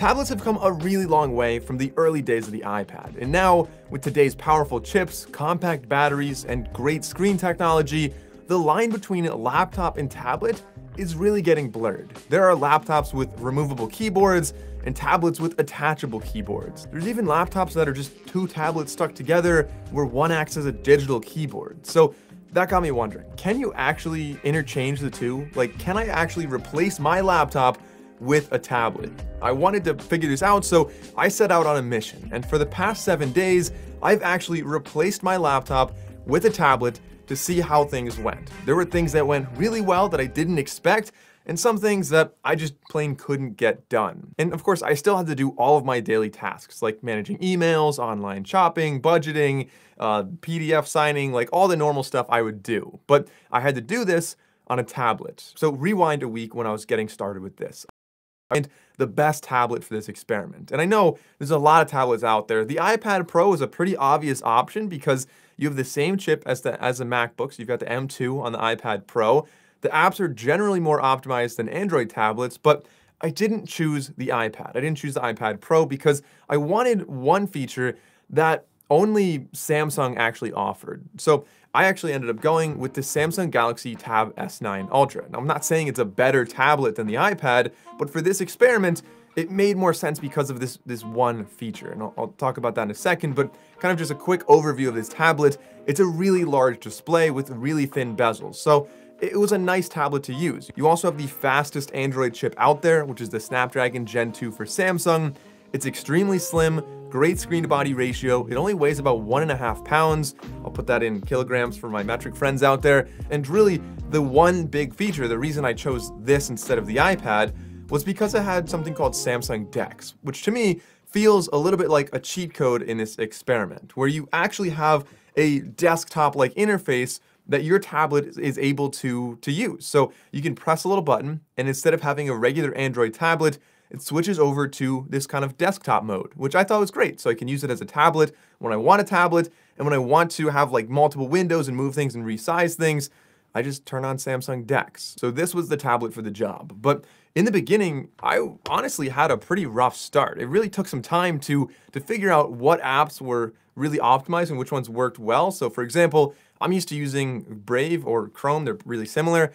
Tablets have come a really long way from the early days of the iPad, and now, with today's powerful chips, compact batteries, and great screen technology, the line between laptop and tablet is really getting blurred. There are laptops with removable keyboards and tablets with attachable keyboards. There's even laptops that are just two tablets stuck together where one acts as a digital keyboard. So that got me wondering, can you actually interchange the two? Like, can I actually replace my laptop with a tablet? I wanted to figure this out, so I set out on a mission. And for the past 7 days, I've actually replaced my laptop with a tablet to see how things went. There were things that went really well that I didn't expect, and some things that I just plain couldn't get done. And of course, I still had to do all of my daily tasks, like managing emails, online shopping, budgeting, PDF signing, like all the normal stuff I would do. But I had to do this on a tablet. So rewind a week when I was getting started with this. And the best tablet for this experiment. And I know there's a lot of tablets out there. The iPad Pro is a pretty obvious option because you have the same chip as the MacBook, so you've got the M2 on the iPad Pro. The apps are generally more optimized than Android tablets, but I didn't choose the iPad. I didn't choose the iPad Pro because I wanted one feature that only Samsung actually offered. So I actually ended up going with the Samsung Galaxy Tab S9 Ultra. Now, I'm not saying it's a better tablet than the iPad, but for this experiment, it made more sense because of this one feature. And I'll talk about that in a second, but kind of just a quick overview of this tablet. It's a really large display with really thin bezels. So it was a nice tablet to use. You also have the fastest Android chip out there, which is the Snapdragon Gen 2 for Samsung. It's extremely slim, great screen to body ratio. It only weighs about 1.5 pounds. I'll put that in kilograms for my metric friends out there. And really, the one big feature, the reason I chose this instead of the iPad, was because it had something called Samsung DeX, which to me feels a little bit like a cheat code in this experiment, where you actually have a desktop-like interface that your tablet is able to use. So you can press a little button, and instead of having a regular Android tablet, it switches over to this kind of desktop mode, which I thought was great. So I can use it as a tablet when I want a tablet, and when I want to have like multiple windows and move things and resize things, I just turn on Samsung DeX. So this was the tablet for the job. But in the beginning, I honestly had a pretty rough start. It really took some time to figure out what apps were really optimized and which ones worked well. So for example, I'm used to using Brave or Chrome, they're really similar.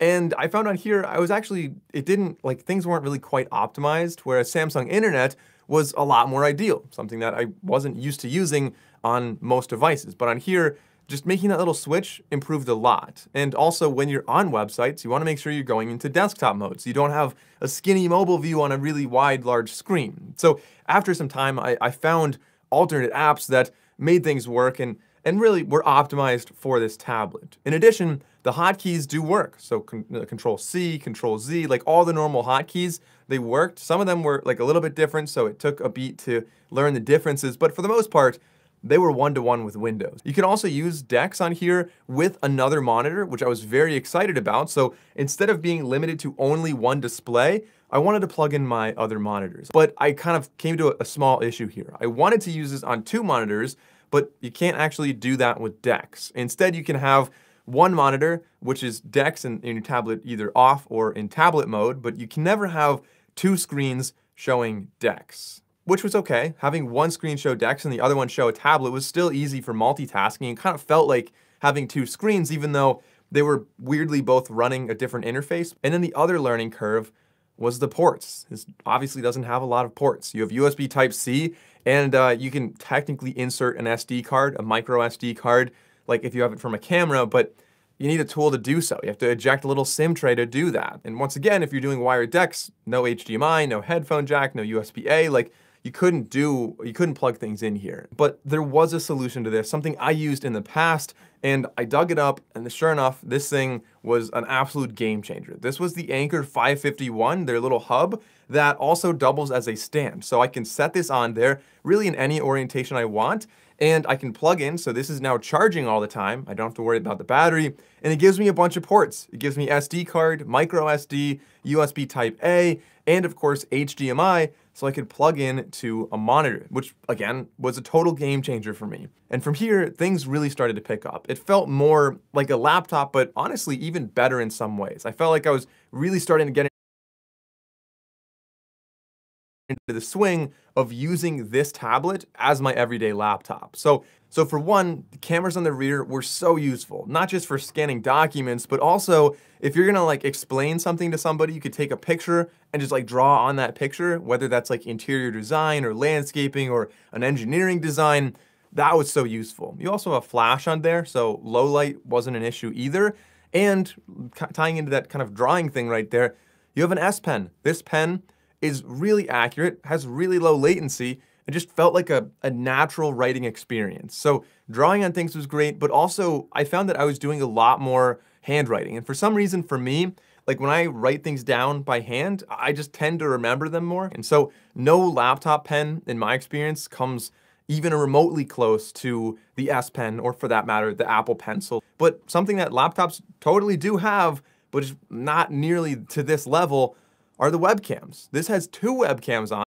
And I found out here, things weren't really quite optimized, whereas Samsung Internet was a lot more ideal, something that I wasn't used to using on most devices. But on here, just making that little switch improved a lot. And also when you're on websites, you want to make sure you're going into desktop mode, so you don't have a skinny mobile view on a really wide, large screen. So after some time, I found alternate apps that made things work and really were optimized for this tablet. In addition, the hotkeys do work. So Control C, Control Z, like all the normal hotkeys, they worked. Some of them were like a little bit different, so it took a beat to learn the differences, but for the most part, they were one-to-one with Windows. You can also use DeX on here with another monitor, which I was very excited about. So instead of being limited to only one display, I wanted to plug in my other monitors. But I kind of came to a small issue here. I wanted to use this on 2 monitors, but you can't actually do that with DeX. Instead, you can have one monitor, which is DeX in your tablet either off or in tablet mode, but you can never have 2 screens showing DeX, which was okay. Having one screen show DeX and the other one show a tablet was still easy for multitasking and kind of felt like having 2 screens, even though they were weirdly both running a different interface. And then the other learning curve was the ports. This obviously doesn't have a lot of ports. You have USB Type-C, and you can technically insert an SD card, a micro SD card, like if you have it from a camera, but you need a tool to do so. You have to eject a little SIM tray to do that. And once again, if you're doing wired DeX, no HDMI, no headphone jack, no USB-A, like you couldn't plug things in here. But there was a solution to this, something I used in the past, and I dug it up, and sure enough, this thing was an absolute game changer. This was the Anker 551, their little hub, that also doubles as a stand. So I can set this on there, really in any orientation I want, and I can plug in, so this is now charging all the time. I don't have to worry about the battery, and it gives me a bunch of ports. It gives me SD card, micro SD, USB Type-A, and of course HDMI, so I could plug in to a monitor, which again, was a total game changer for me. And from here, things really started to pick up. It felt more like a laptop, but honestly, even better in some ways. I felt like I was really starting to get into the swing of using this tablet as my everyday laptop. So for one, the cameras on the rear were so useful, not just for scanning documents, but also if you're gonna like explain something to somebody, you could take a picture and just like draw on that picture, whether that's like interior design or landscaping or an engineering design. That was so useful. You also have flash on there, so low light wasn't an issue either. And tying into that kind of drawing thing right there, you have an S Pen. This pen is really accurate, has really low latency. It just felt like a natural writing experience. So drawing on things was great, but also I found that I was doing a lot more handwriting. And for some reason for me, like when I write things down by hand, I just tend to remember them more. And so no laptop pen, in my experience, comes even remotely close to the S Pen, or for that matter, the Apple Pencil. But something that laptops totally do have, but is not nearly to this level, are the webcams. This has 2 webcams on